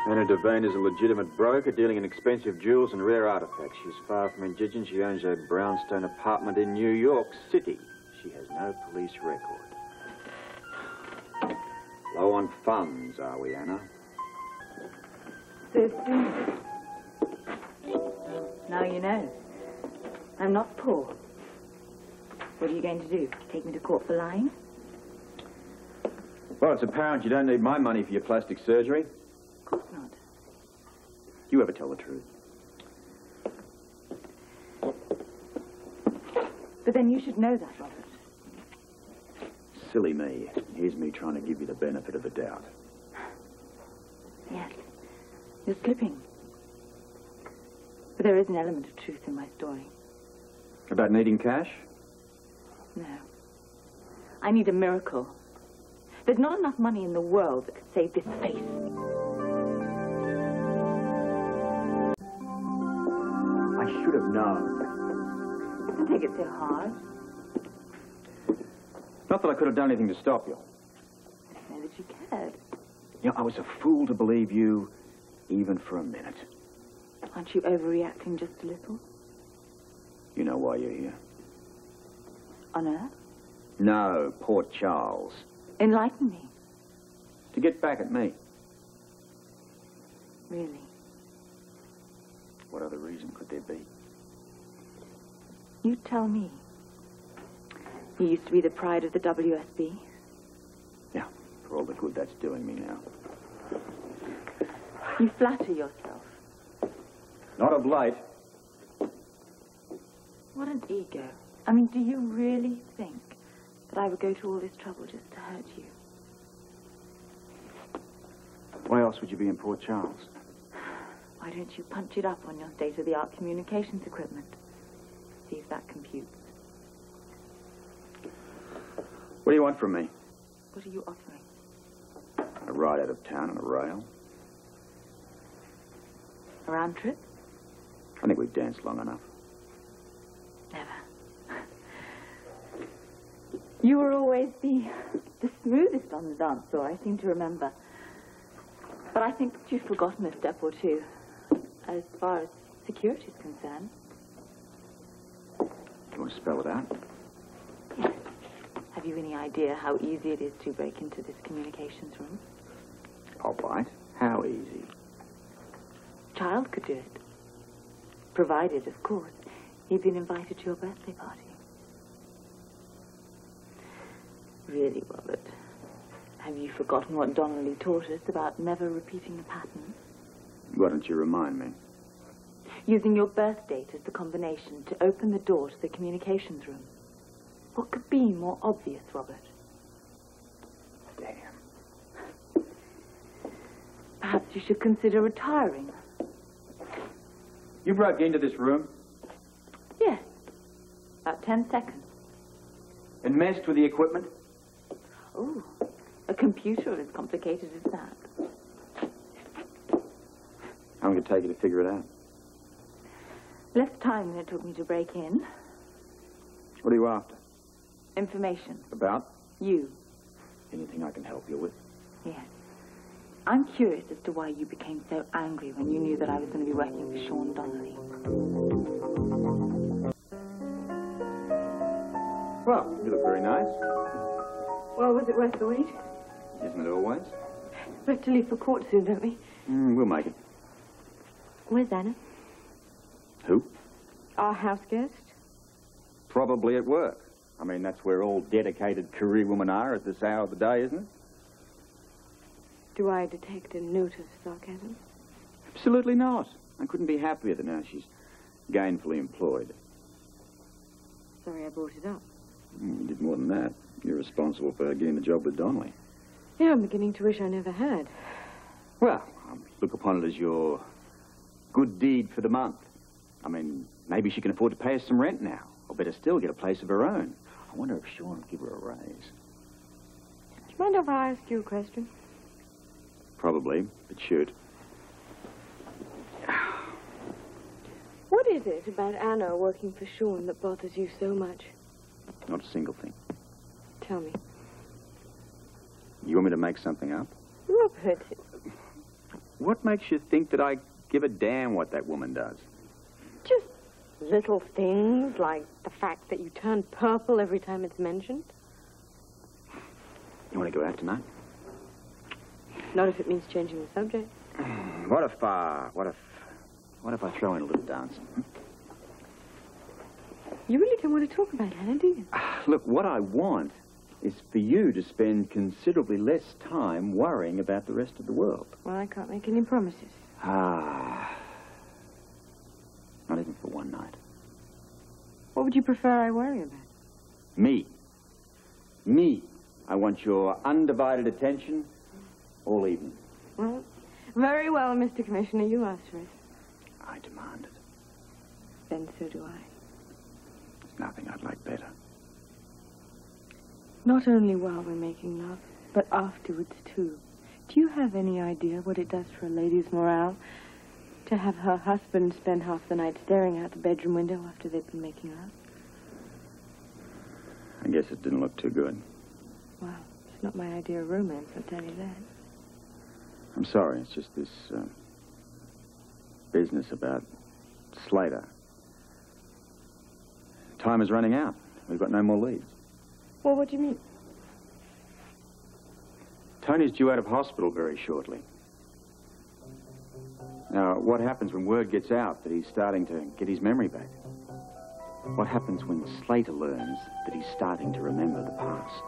Anna Devane is a legitimate broker dealing in expensive jewels and rare artifacts. She's far from indigent. She owns a brownstone apartment in New York City. She has no police record. Low on funds, are we, Anna? So soon. Now you know. I'm not poor. What are you going to do? Take me to court for lying? Well, it's apparent you don't need my money for your plastic surgery. Of course not. Do you ever tell the truth? But then you should know that, Robert. Silly me. Here's me trying to give you the benefit of the doubt. Yes. You're slipping. But there is an element of truth in my story. About needing cash? No. I need a miracle. There's not enough money in the world that could save this face. I should have known. Don't take it so hard. Not that I could have done anything to stop you. I didn't know that you cared. You know, I was a fool to believe you, even for a minute. Aren't you overreacting just a little? You know why you're here? On Earth? No, Port Charles. Enlighten me. To get back at me. Really? What other reason could there be? You tell me. You used to be the pride of the WSB. Yeah, for all the good that's doing me now. You flatter yourself. Not of late. What an ego. I mean, do you really think that I would go to all this trouble just to hurt you? Why else would you be in Port Charles? Why don't you punch it up on your state-of-the-art communications equipment? See if that computes. What do you want from me? What are you offering? A ride out of town on a rail. A round trip? I think we've danced long enough. Never. You were always the smoothest on the dance floor, I seem to remember. But I think that you've forgotten a step or two, as far as security is concerned. You want to spell it out? Yes. Have you any idea how easy it is to break into this communications room? I'll bite. How easy? A child could do it. Provided, of course, he'd been invited to your birthday party. Really, Robert, have you forgotten what Donnelly taught us about never repeating a pattern? Why don't you remind me? Using your birth date as the combination to open the door to the communications room. What could be more obvious, Robert? Damn. Perhaps you should consider retiring. You broke into this room? Yes. About 10 seconds. And messed with the equipment? Oh, a computer as complicated as that. How long did it take you to figure it out? Less time than it took me to break in. What are you after? Information. About? You. Anything I can help you with? Yes. I'm curious as to why you became so angry when you knew that I was going to be working for Sean Donnelly. Well, you look very nice. Well, was it worth the wait? Isn't it always? We have to leave for court soon, don't we? We'll make it. Where's Anna? Who? Our house guest. Probably at work. I mean, that's where all dedicated career women are at this hour of the day, isn't it? Do I detect a note of sarcasm? Absolutely not. I couldn't be happier than now she's gainfully employed. Sorry I brought it up. You did more than that. You're responsible for getting the job with Donnelly. Yeah, I'm beginning to wish I never had. Well, I look upon it as your good deed for the month. I mean, maybe she can afford to pay us some rent now. Or better still, get a place of her own. I wonder if Sean will give her a raise. Do you mind if I ask you a question? Probably, but shoot. What is it about Anna working for Sean that bothers you so much? Not a single thing. Tell me. You want me to make something up? Robert. What makes you think that I give a damn what that woman does? Just little things like the fact that you turn purple every time it's mentioned. You want to go out tonight? Not if it means changing the subject. What if I throw in a little dancing? You really don't want to talk about Anna, do you? Look, what I want is for you to spend considerably less time worrying about the rest of the world. Well, I can't make any promises. Not even for one night. What would you prefer I worry about? Me. Me. I want your undivided attention all evening. Well, very well, Mr. Commissioner. You asked for it. I demand it. Then so do I. There's nothing I'd like better. Not only while we're making love, but afterwards, too. Do you have any idea what it does for a lady's morale to have her husband spend half the night staring out the bedroom window after they've been making love? I guess it didn't look too good. Well, it's not my idea of romance, I'll tell you that. I'm sorry, it's just this business about Slater. Time is running out. We've got no more leads. Well, what do you mean? Tony's due out of hospital very shortly. Now, what happens when word gets out that he's starting to get his memory back? What happens when Slater learns that he's starting to remember the past?